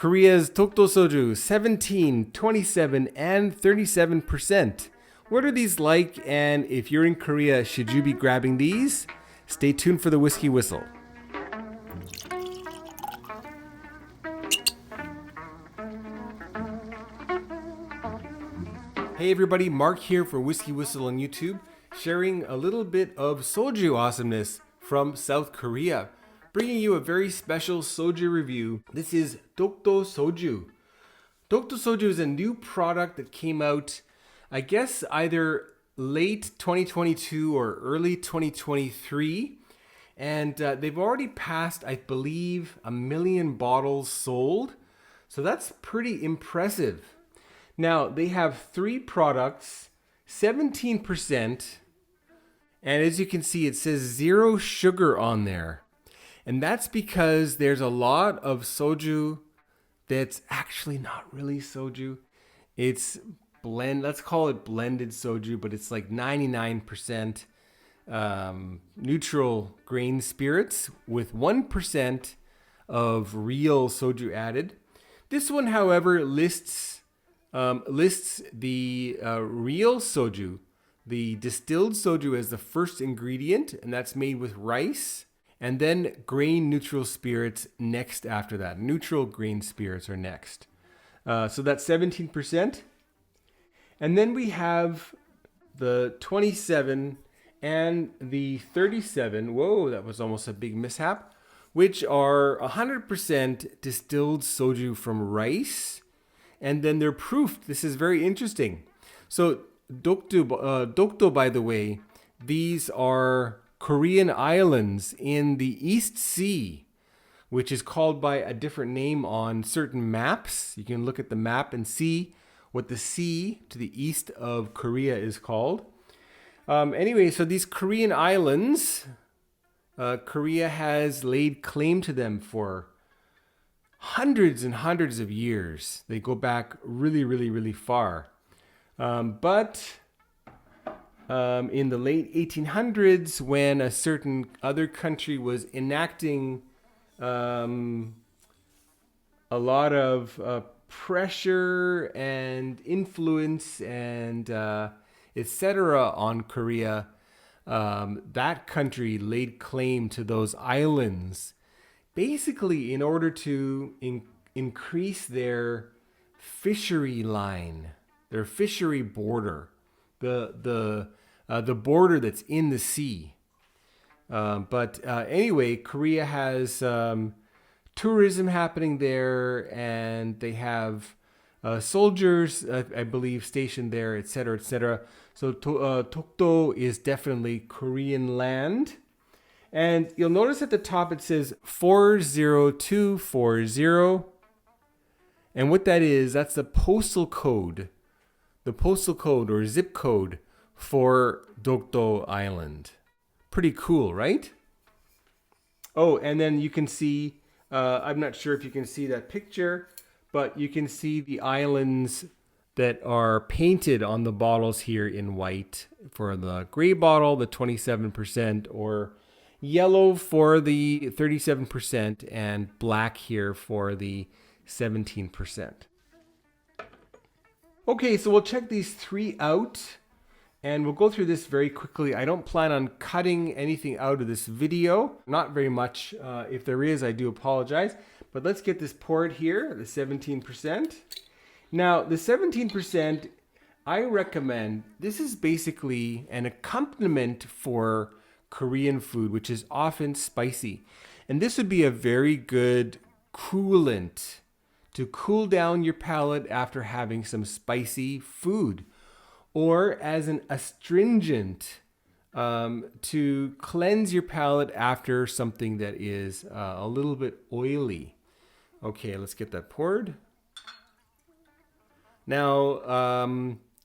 Korea's Dokdo Soju, 17, 27, and 37%. What are these like? And if you're in Korea, should you be grabbing these? Stay tuned for the Whisky Whistle. Hey everybody, Mark here for Whisky Whistle on YouTube, sharing a little bit of soju awesomeness from South Korea, bringing you a very special soju review. This is Dokdo Soju. Dokdo Soju is a new product that came out, I guess, either late 2022 or early 2023. And they've already passed, I believe, 1 million bottles sold. So that's pretty impressive. Now, they have 3 products, 17%, and as you can see, it says 0 sugar on there. And that's because there's a lot of soju that's actually not really soju. It's let's call it blended soju, but it's like 99% neutral grain spirits with 1% of real soju added. This one, however, lists the real soju, the distilled soju, as the first ingredient, and that's made with rice, and then grain neutral spirits next after that. Neutral grain spirits are next. So that's 17%. And then we have the 27 and the 37. Whoa, that was almost a big mishap. Which are 100% distilled soju from rice. And then they're proofed. This is very interesting. So Dokdo, by the way, these are Korean islands in the East Sea, which is called by a different name on certain maps. You can look at the map and see what the sea to the east of Korea is called. Anyway, so these Korean islands, Korea has laid claim to them for hundreds and hundreds of years. They go back really, really, really far. But in the late 1800s, when a certain other country was enacting a lot of pressure and influence and etc. on Korea, that country laid claim to those islands basically in order to increase their fishery line, their fishery border, the border that's in the sea. But anyway, Korea has tourism happening there, and they have soldiers, I believe, stationed there, etc., etc. So Dokdo is definitely Korean land. And you'll notice at the top it says 40240. And what that is, that's the postal code. The postal code or zip code for Dokdo Island. Pretty cool, right? Oh, and then you can see, I'm not sure if you can see that picture, but you can see the islands that are painted on the bottles here in white. For the gray bottle, the 27%, or yellow for the 37%, and black here for the 17%. Okay, so we'll check these 3 out, and we'll go through this very quickly. I don't plan on cutting anything out of this video. Not very much. If there is, I do apologize. But let's get this poured here, the 17%. Now, the 17%, I recommend, this is basically an accompaniment for Korean food, which is often spicy. And this would be a very good coolant to cool down your palate after having some spicy food, or as an astringent to cleanse your palate after something that is a little bit oily. Okay, let's get that poured. Now,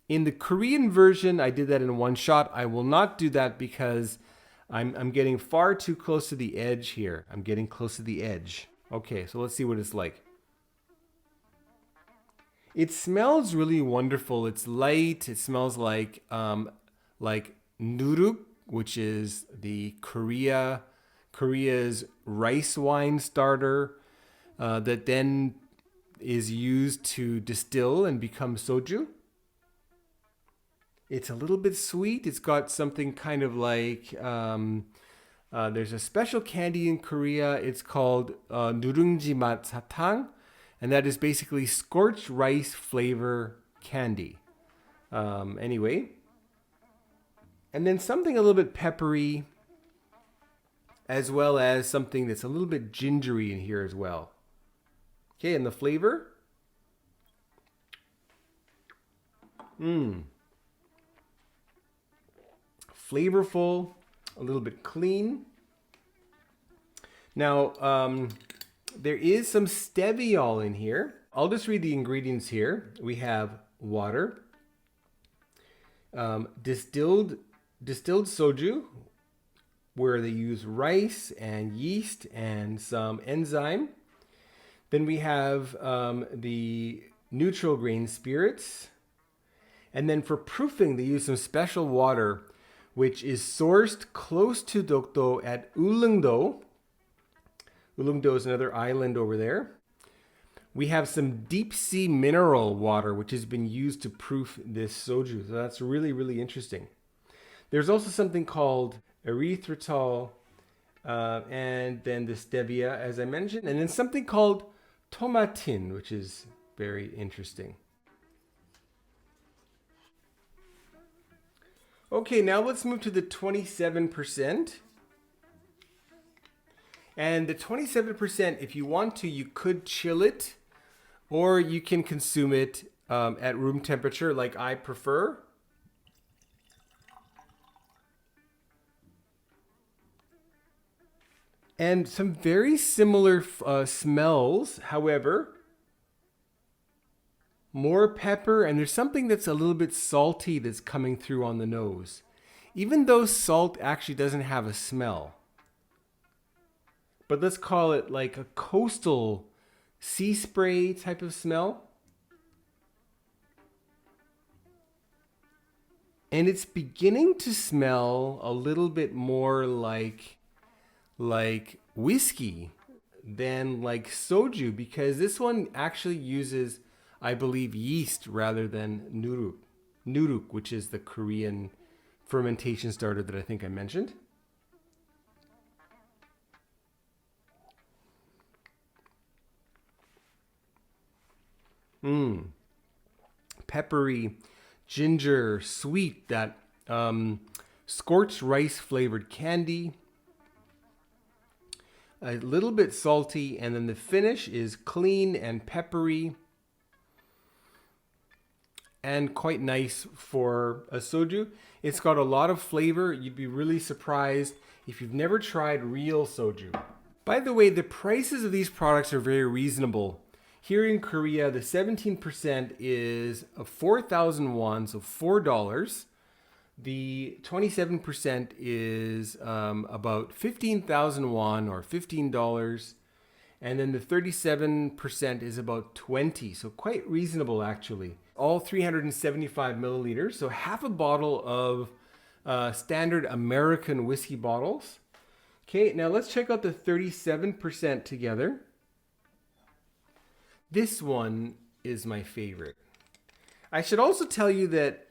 in the Korean version, I did that in one shot. I will not do that because I'm getting far too close to the edge here. I'm getting close to the edge. Okay, so let's see what it's like. It smells really wonderful. It's light. It smells like nuruk, which is the Korea's rice wine starter that then is used to distill and become soju. It's a little bit sweet. It's got something kind of like, there's a special candy in Korea. It's called 누룽지 맛 사탕, and that is basically scorched rice flavor candy. Anyway, and then something a little bit peppery, as well as something that's a little bit gingery in here as well. Okay, and the flavor. Flavorful, a little bit clean. Now, there is some steviol in here. I'll just read the ingredients here. We have water, distilled soju, where they use rice and yeast and some enzyme. Then we have the neutral grain spirits. And then for proofing, they use some special water, which is sourced close to Dokdo at Ulleungdo. Ulleungdo is another island over there. We have some deep sea mineral water, which has been used to proof this soju. So that's really, really interesting. There's also something called erythritol, and then the stevia, as I mentioned, and then something called tomatin, which is very interesting. Okay, now let's move to the 27%. And the 27%, if you want to, you could chill it, or you can consume it at room temperature like I prefer. And some very similar smells, however. More pepper, and there's something that's a little bit salty that's coming through on the nose. Even though salt actually doesn't have a smell. But let's call it like a coastal sea spray type of smell. And it's beginning to smell a little bit more like whiskey than like soju, because this one actually uses, I believe, yeast rather than nuruk. Nuruk, which is the Korean fermentation starter that I think I mentioned. Peppery, ginger, sweet, that scorched rice flavored candy. A little bit salty, and then the finish is clean and peppery and quite nice for a soju. It's got a lot of flavor. You'd be really surprised if you've never tried real soju. By the way, the prices of these products are very reasonable. Here in Korea, the 17% is 4,000 won, so $4. The 27% is about 15,000 won, or $15. And then the 37% is about 20, so quite reasonable actually. All 375 milliliters, so half a bottle of standard American whiskey bottles. Okay, now let's check out the 37% together. This one is my favorite. I should also tell you that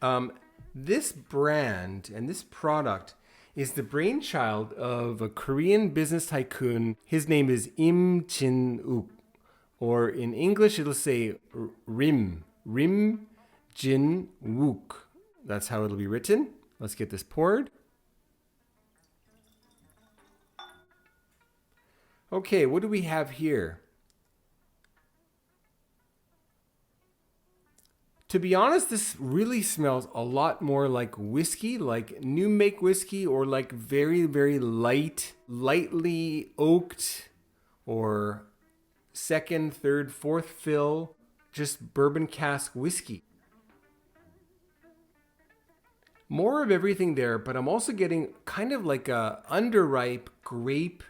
this brand and this product is the brainchild of a Korean business tycoon. His name is Im Jin-wook, or in English it'll say Rim Jin-wook. That's how it'll be written. Let's get this poured. Okay, what do we have here? To be honest, this really smells a lot more like whiskey, like new make whiskey, or like very, very lightly oaked, or second, third, fourth fill, just bourbon cask whiskey. More of everything there, but I'm also getting kind of like a underripe grape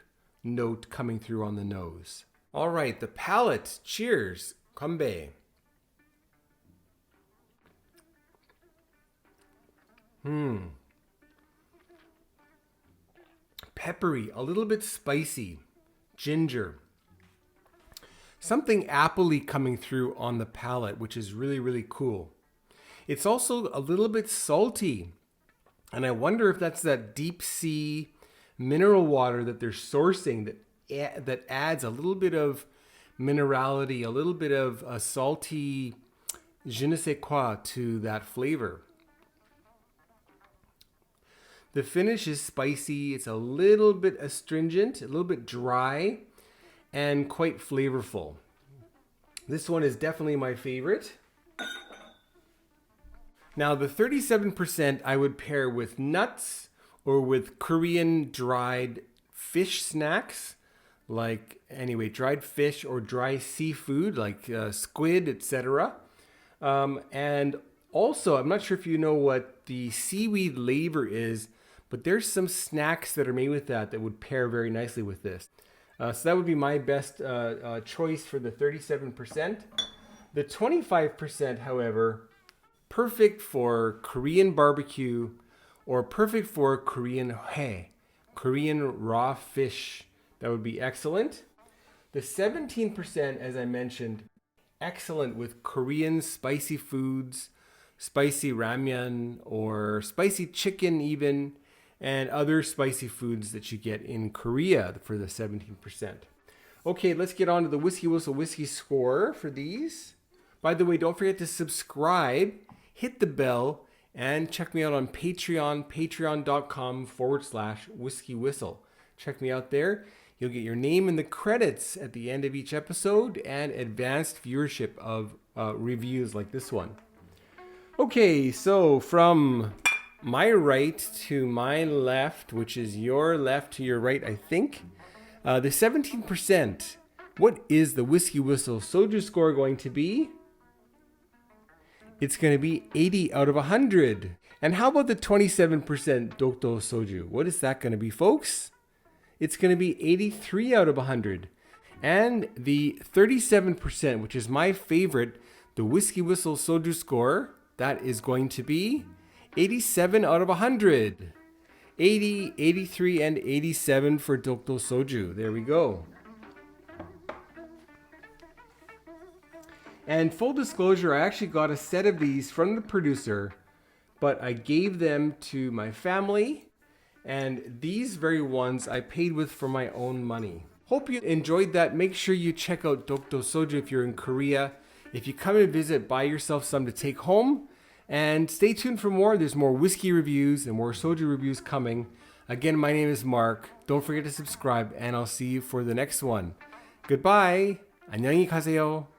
note coming through on the nose. All right, the palate. Cheers. Konbae. Peppery, a little bit spicy, ginger, something appley coming through on the palate, which is really, really cool. It's also a little bit salty. And I wonder if that's that deep sea mineral water that they're sourcing that adds a little bit of minerality, a little bit of a salty je ne sais quoi to that flavor. The finish is spicy. It's a little bit astringent, a little bit dry, and quite flavorful. This one is definitely my favorite. Now the 37% I would pair with nuts or with Korean dried fish snacks, dried fish or dry seafood like squid, etc. And also, I'm not sure if you know what the seaweed laver is, but there's some snacks that are made with that would pair very nicely with this. So that would be my best choice for the 37%. The 25%, however, perfect for Korean barbecue or perfect for Korean hae, Korean raw fish. That would be excellent. The 17%, as I mentioned, excellent with Korean spicy foods, spicy ramyun or spicy chicken even, and other spicy foods that you get in Korea for the 17%. Okay, let's get on to the Whisky Whistle whiskey score for these. By the way, don't forget to subscribe, hit the bell, and check me out on Patreon, patreon.com/WhiskyWhistle. Check me out there. You'll get your name in the credits at the end of each episode and advanced viewership of reviews like this one. Okay, so from my right to my left, which is your left to your right, I think, the 17%, what is the Whisky Whistle Soju score going to be? It's going to be 80 out of 100. And how about the 27% Dokdo Soju? What is that going to be, folks? It's going to be 83 out of 100. And the 37%, which is my favorite, the Whisky Whistle Soju score, that is going to be 87 out of 100. 80, 83, and 87 for Dokdo Soju. There we go. And full disclosure, I actually got a set of these from the producer, but I gave them to my family. And these very ones I paid with for my own money. Hope you enjoyed that. Make sure you check out Dokdo Soju if you're in Korea. If you come and visit, buy yourself some to take home. And stay tuned for more. There's more whiskey reviews and more soju reviews coming. Again, my name is Mark. Don't forget to subscribe, and I'll see you for the next one. Goodbye. 안녕히 가세요.